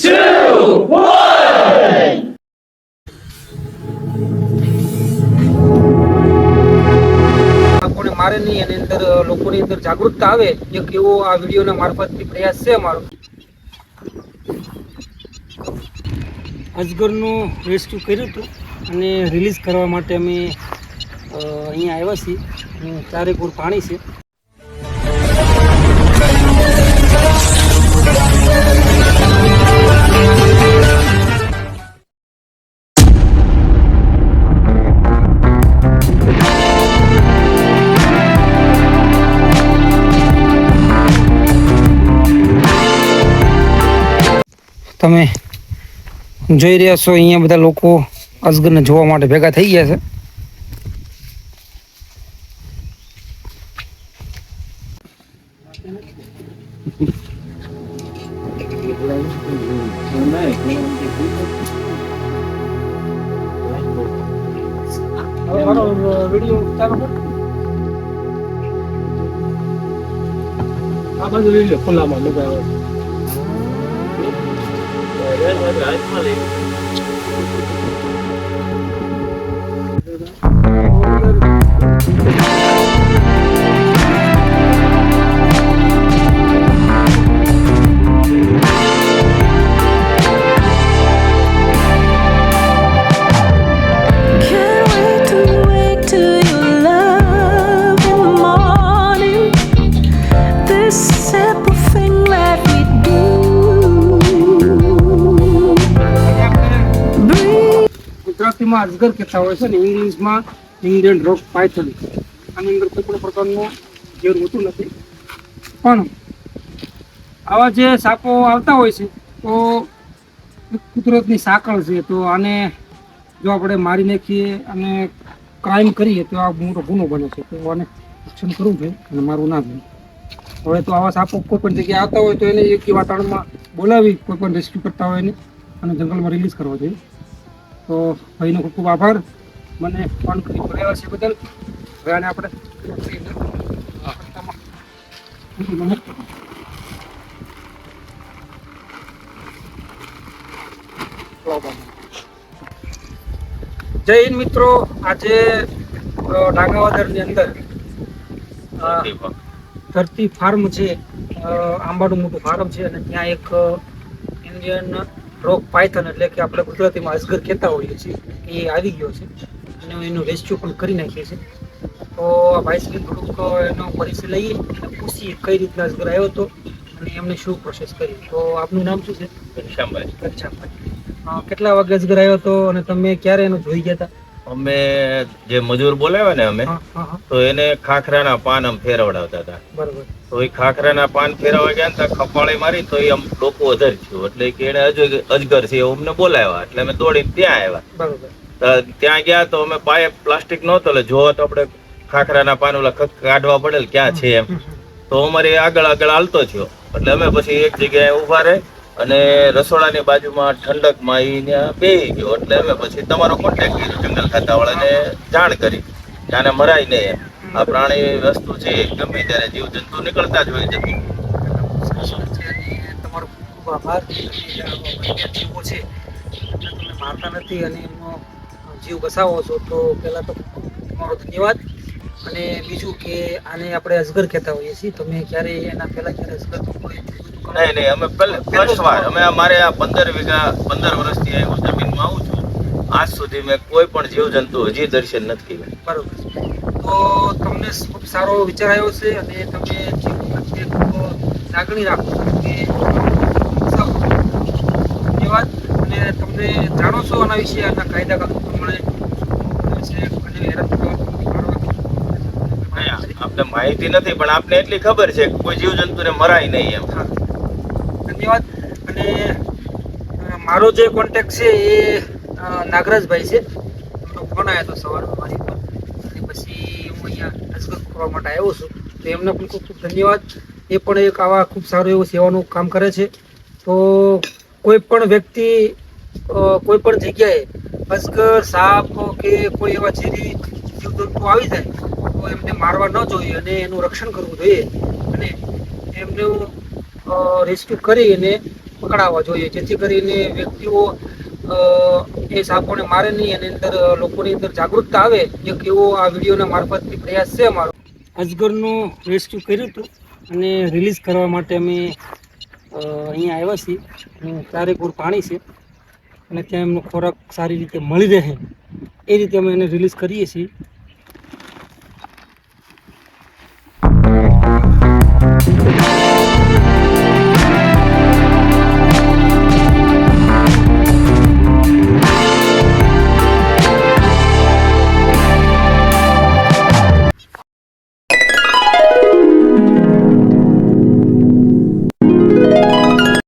2, 1. લોકોને મારે નહીં, એની અંદર લોકોની અંદર જાગૃતતા આવે, એક એવો આ વિડીયોના મારફતથી પ્રયાસ છે અમારો. અજગરનું રેસ્ક્યુ કર્યું હતું અને રિલીઝ કરવા માટે અમે અહીંયા આવ્યા છીએ. ચારેકોર પાણી છે. તમે જોઈ રહ્યા છો અહીંયા બધા લોકો અજગરને જોવા માટે ભેગા થઈ ગયા છે. વિડીયો ચાલુ કર. આ બાજુ લઈ લો, ખુલ્લામાં લગાવો. ગુજરાતીમાં અજગર કહેતા હોય છે ને, ઇંગ્લિશમાં ઇન્ડિયન રોક પાયથન. આની અંદર કોઈ પણ પ્રકારનું ઝેર હોતું નથી, પણ આવા જે સાપો આવતા હોય છે તો કુદરતની સાંકળ છે. તો આને જો આપણે મારી નાખીએ અને ક્રાઇમ કરીએ તો આ મોટો ગુનો બને છે. તો આને રક્ષણ કરવું જોઈએ અને મારવું ના જોઈએ. હવે તો આવા સાપો કોઈ પણ જગ્યાએ આવતા હોય તો એને યોગ્ય વાતાવરણમાં બોલાવી કોઈ પણ રેસ્ક્યુ કરતા હોય એને અને જંગલમાં રિલીઝ કરવા જોઈએ. તો ભાઈનો ખૂબ ખૂબ આભાર મને ફોન કરી બોલાવ્યા છે બદલ. હવે આને આપણે જય હિન્દ મિત્રો. આજે ડાંગાવાદરની અંદર ધરતી ફાર્મ છે, આંબાનું મોટું ફાર્મ છે અને ત્યાં એક ઇન્ડિયન રોક પાયથન એટલે કે આપણે ગુજરાતીમાં અજગર કહેતા હોઈએ છીએ એ આવી ગયો છે અને એનું રેસ્ક્યુ પણ કરી નાખીએ છીએ. તો આ ભાઈ શ્રી થોડુંક એનો પરિચય લઈએ અને પૂછીએ કઈ રીતના અજગર આવ્યો હતો અને એમને શું પ્રોસેસ કરી. તો આપનું નામ શું છે? ઘનશ્યામભાઈ. ઘનશ્યામભાઈ, કેટલા વાગે અજગર આવ્યો હતો અને તમે ક્યારે એનું જોઈ ગયા હતા? અમે જે મજૂર બોલાવ્યા ને અમે તો એને ખાખરાના પાન આમ ફેરવડાવતા હતા. બરોબર. તો એ ખાખરાના પાન ફેરવવા ગયા ને ખપાળી મારી તો એ આમ ડોકું અધર થયું એટલે કે એને અજગર છે એવું અમને બોલાવ્યા એટલે અમે દોડીને ત્યાં આવ્યા. બરોબર. ત્યાં ગયા તો અમે પાયે પ્લાસ્ટિક નહોતો એટલે જોવા તો આપણે ખાખરાના પાન ઓલા કાઢવા પડે ક્યાં છે એમ. તો અમારે આગળ હાલતો થયો એટલે અમે પછી એક જગ્યાએ ઉભા રહે અને રસોડાની બાજુમાં ઠંડકમાં એને બેસી ગયો એટલે અમે પછી તમારો કોન્ટેક્ટ કર્યો જંગલ ખાતાવાળાને જાણ કરી કે આને મરાય નહીં. આ પ્રાણી વસ્તુ છે ગમે ત્યારે જીવ જંતુ નીકળતા જ હોય છે. તમારો ખૂબ આભાર. જીવો છે તમે મારતા નથી અને એમનો જીવ બચાવો છો તો પહેલાં તો તમારો ધન્યવાદ. અને બીજું કે આને આપણે અજગર કહેતા હોઈએ છીએ. તમે ક્યારે એના પહેલાં ક્યારે અજગર નહીં અમે ફર્સ્ટ વાર અમે મારે આ 15 વર્ષથી હું જમીનમાં આવું છું. આજ સુધી મેં કોઈ પણ જીવજંતુ હજી દર્શન નથી કર્યું. બરોબર. તો તમને ખૂબ સારો વિચાર આવ્યો છે અને તમે જીવ પ્રત્યે ખૂબ લાગણી રાખો કે ધન્યવાદ. અને તમને જાણો છો આના વિશે, આના કાયદા કાનૂન પ્રમાણે આપને માહિતી નથી પણ આપને એટલી ખબર છે કે કોઈ જીવજંતુને મરાય નહીં એમ. ધન્યવાદ. અને મારો જે કોન્ટેક્ટ છે એ નાગરાજભાઈ છે. એમનો ફોન આવ્યો હતો સવારમાં મારી પર અને પછી હું અહીંયા અજગર કરવા માટે આવ્યો છું. તો એમને પણ ખૂબ ખૂબ ધન્યવાદ. એ પણ એક આવા ખૂબ સારું એવું સેવાનું કામ કરે છે. તો કોઈ પણ વ્યક્તિ કોઈ પણ જગ્યાએ અજગર, સાપ કે કોઈ એવા ઝેરી જીવજંતુ આવી જાય તો એમને મારવા ન જોઈએ અને એનું રક્ષણ કરવું જોઈએ અને એમનું રેસ્ક્યુ કરી અને પકડાવવા જોઈએ, જેથી કરીને વ્યક્તિઓ એ સાપોને મારે નહીં, એની અંદર લોકોની અંદર જાગૃતતા આવે. એક એવો આ વિડીયોના મારફતથી પ્રયાસ છે અમારો. અજગરનું રેસ્ક્યુ કર્યું હતું અને રિલીઝ કરવા માટે અમે અહીંયા આવ્યા છીએ. ચારેકોર પાણી છે અને ત્યાં એમનો ખોરાક સારી રીતે મળી રહે એ રીતે અમે એને રિલીઝ કરીએ છીએ.